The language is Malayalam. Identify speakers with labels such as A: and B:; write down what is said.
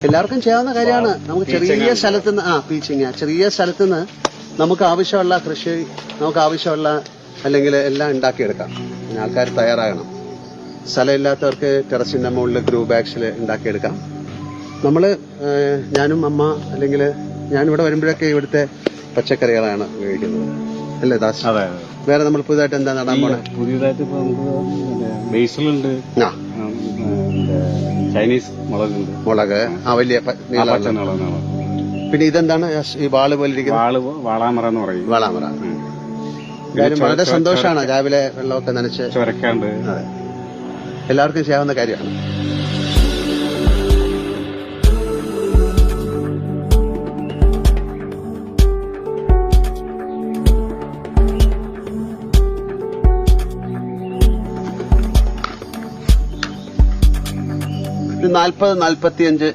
A: എല്ലാവർക്കും ചെയ്യാവുന്ന കാര്യമാണ്. നമുക്ക് ചെറിയ സ്ഥലത്ത് നിന്ന് പീച്ചിങ് ചെറിയ സ്ഥലത്ത് നിന്ന് നമുക്ക് ആവശ്യമുള്ള കൃഷി, നമുക്ക് ആവശ്യമുള്ള അല്ലെങ്കിൽ എല്ലാം ഉണ്ടാക്കിയെടുക്കാം. പിന്നെ ആൾക്കാർ തയ്യാറാകണം. സ്ഥലമില്ലാത്തവർക്ക് ടെറസിന്റെ മുകളിൽ ഗ്രൂ ബാഗ്സിൽ ഉണ്ടാക്കിയെടുക്കാം. ഞാനും അമ്മ അല്ലെങ്കിൽ ഞാനിവിടെ വരുമ്പോഴൊക്കെ ഇവിടുത്തെ പച്ചക്കറികളാണ് ഉപയോഗിക്കുന്നത്, അല്ലേ ദാസ്? വേറെ നമ്മൾ പുതുതായിട്ട് എന്താ നടാൻ പോണേ?
B: പുതിയതായിട്ട് ഇപ്പൊ നമുക്ക് ബേസിലുണ്ട്, ചൈനീസ്
A: മുളക് വലിയ പിന്നെ ഇതെന്താണ് ഈ വാള് പോലെ ഇരിക്കുന്നത്?
B: വാളാമറ എന്ന് പറയും.
A: വാളാമറ. എന്തായാലും വളരെ സന്തോഷമാണ് രാവിലെ വെള്ളമൊക്കെ നനച്ച്
B: ചുരക്കാണ്ട്.
A: എല്ലാവർക്കും ചെയ്യാവുന്ന കാര്യമാണ്. ഇത് 40-45